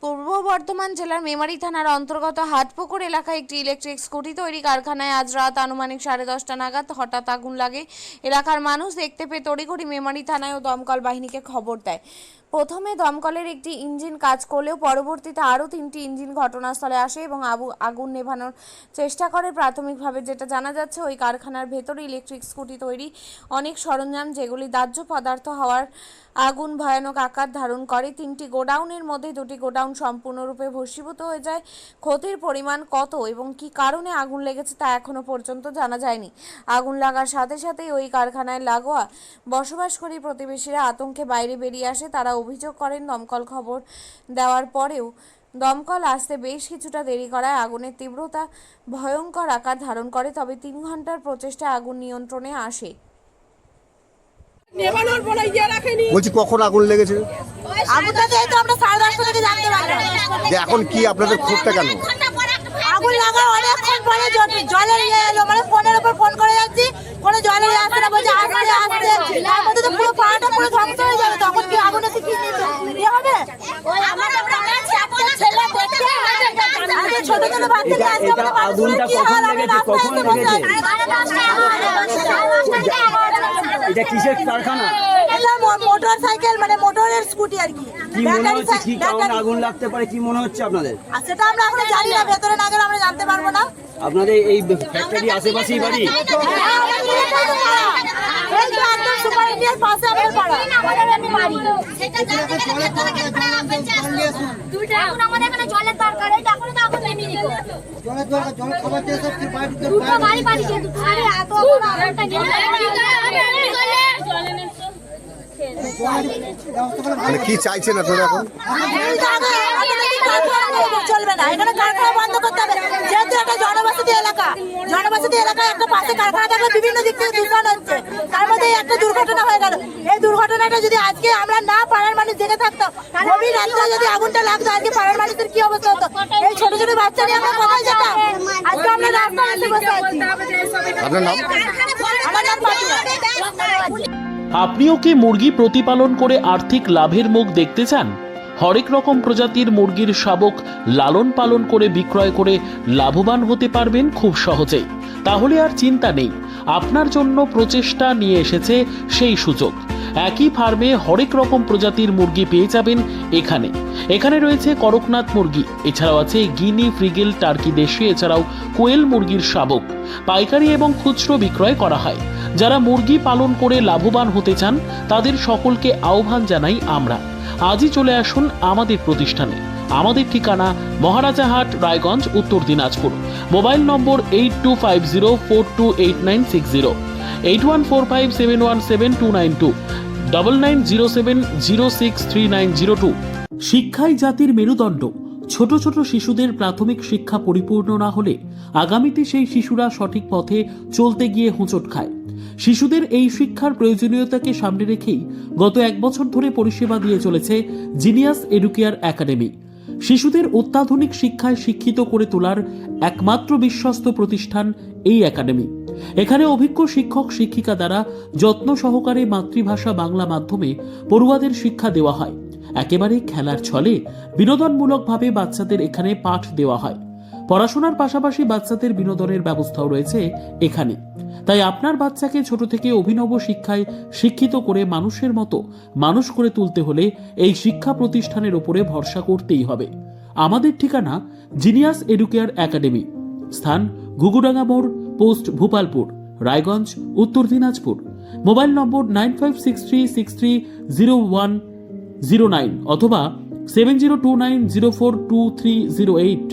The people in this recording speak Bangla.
পূর্ব বর্ধমান জেলার মেমারি থানার অন্তর্গত হাটপুকুর এলাকায় একটি ইলেকট্রিক স্কুটি তৈরি কারখানায় আজ রাত আনুমানিক 10:30 নাগাদ হঠাৎ আগুন লাগে। এলাকার মানুষ দেখতে পেয়ে তড়িঘড়ি মেমারি থানায় ও দমকল বাহিনীকে খবর দেয়। প্রথমে দমকলের একটি ইঞ্জিন কাজ করলেও পরবর্তীতে আরও 3টি ইঞ্জিন ঘটনাস্থলে আসে এবং আগুন নেভানোর চেষ্টা করে। প্রাথমিকভাবে যেটা জানা যাচ্ছে, ওই কারখানার ভেতরে ইলেকট্রিক স্কুটি তৈরি অনেক সরঞ্জাম, যেগুলি দাহ্য পদার্থ হওয়ার আগুন ভয়ানক আকার ধারণ করে। 3টি গোডাউনের মধ্যে 2টি গোডাউন সম্পূর্ণরূপে ভস্মীভূত হয়ে যায়। ক্ষতির পরিমাণ কত এবং কী কারণে আগুন লেগেছে তা এখনও পর্যন্ত জানা যায়নি। আগুন লাগার সাথে সাথেই ওই কারখানায় লাগোয়া বসবাসকারী প্রতিবেশীরা আতঙ্কে বাইরে বেরিয়ে আসে। তারা অভিযোগ করেন, দমকল খবর দেওয়ার পরেও দমকল আসতে বেশ কিছুটা দেরি করায় আগুনের তীব্রতা ভয়ঙ্কর আকার ধারণ করে। তবে 3 ঘন্টার প্রচেষ্টায় আগুন নিয়ন্ত্রণে আসে। বলছি, কখন আগুন লেগেছে? আগুনটা দিয়ে তো আমরা 10:30 থেকে জানতে পারলাম। যে এখন কি আপনাদের ক্ষোভটা কেন? আগুন লাগা অনেকক্ষণ পরে জলের এলো, মানে ফোনের উপর ফোন করে যাচ্ছি, কোনো জলের আসছে না, বলছে আসছে আসছে, তার মধ্যে তো পুরো পাহাড়টা পুরো ধ্বংস হয়ে যাবে। তখন কি আগুনে কি নিয়ে হবে? ছোট ছোট বাচ্চা আগুনটা কখন লেগেছে? কখন লেগেছে? এটা কিসের কারখানা? এটা মোটর সাইকেল, মানে মোটরের স্কুটি আর কি। কি মনে হচ্ছে কি কারণে আগুন লাগতে পারে, কি মনে হচ্ছে আপনাদের? আর সেটা আমরা এখন জানি না, ভেতরে না গেলে আমরা জানতে পারবো না। আপনাদের এই ফ্যাক্টরি আশেপাশেই বাড়ি? মানে কি চাইছেন আপনারা এখন? চলবে না, এখানে কারখানা বন্ধ করতে হবে। যেহেতু একটা জনবসতি এলাকায় একটা পাশে কারখানা থাকলে বিভিন্ন দিক থেকে দূষণ হচ্ছে। তার মধ্যে একটা দুর্ঘটনা হয়ে গেল। এই দুর্ঘটনাটা যদি আজকে আমরা না পাড়ার মানুষ জেগে থাকতাম, গভীর রাত্রে যদি আগুনটা লাগতো, আজকে পাড়ার মানুষের কি অবস্থা হতো? এই ছোট ছোট বাচ্চা নিয়ে আমরা কোথায় যেতাম? আজকে আমরা রাস্তায় এসে বসে আছি। আপনার নাম? আমার নাম পাপিয়া। আপনিও কি মুরগি প্রতিপালন করে আর্থিক লাভের মুখ দেখতে চান? হরেক রকম প্রজাতির মুরগির শাবক লালন পালন করে বিক্রয় করে লাভবান হতে পারবেন খুব সহজেই। তাহলে আর চিন্তা নেই, আপনার জন্য প্রচেষ্টা নিয়ে এসেছে সেই সুযোগ। একই ফার্মে হরেক রকম প্রজাতির মুরগি পেয়ে যাবেন এখানে রয়েছে করকনাথ মুরগি, এছাড়াও আছে গিনি, ফ্রিগেল, টার্কি দেশি, এছাড়াও কোয়েল মুরগির শাবক পাইকারি এবং খুচরো বিক্রয় করা হয়। যারা মুরগি পালন করে লাভবান হতে চান তাদের সকলকে আহ্বান জানাই আমরা। আজই চলে আসুন আমাদের প্রতিষ্ঠানে। আমাদের ঠিকানা মহারাজাহাট, রায়গঞ্জ, উত্তর দিনাজপুর। মোবাইল নম্বর 8250428960, 8145717292, 9907063902। শিক্ষাই জাতির মেরুদণ্ড। ছোট ছোট শিশুদের প্রাথমিক শিক্ষা পরিপূর্ণ না হলে আগামীতে সেই শিশুরা সঠিক পথে চলতে গিয়ে হোঁচট খায়। শিশুদের এই শিক্ষার প্রয়োজনীয়তাকে সামনে রেখেই গত 1 বছর ধরে পরিষেবা দিয়ে চলেছে জিনিয়াস এডুকেয়ার একাডেমি। শিশুদের অত্যাধুনিক শিক্ষায় শিক্ষিত করে তোলার একমাত্র বিশ্বস্ত প্রতিষ্ঠান এই একাডেমি। এখানে অভিজ্ঞ শিক্ষক শিক্ষিকা দ্বারা যত্ন সহকারে মাতৃভাষা বাংলা মাধ্যমে পড়ুয়াদের শিক্ষা দেওয়া হয়। একেবারে খেলার ছলে বিনোদনমূলকভাবে বাচ্চাদের এখানে পাঠ দেওয়া হয়। পড়াশোনার পাশাপাশি বাচ্চাদের বিনোদনের ব্যবস্থাও রয়েছে এখানে। তাই আপনার বাচ্চাকে ছোট থেকে অভিনব শিক্ষায় শিক্ষিত করে মানুষের মতো মানুষ করে তুলতে হলে এই শিক্ষা প্রতিষ্ঠানের উপরে ভরসা করতেই হবে। আমাদের ঠিকানা জিনিয়াস এডুকেয়ার একাডেমি, স্থান ঘুঘুডাঙ্গা মোড়, পোস্ট ভূপালপুর, রায়গঞ্জ, উত্তর দিনাজপুর। মোবাইল নম্বর 9563630109 অথবা 7029042308।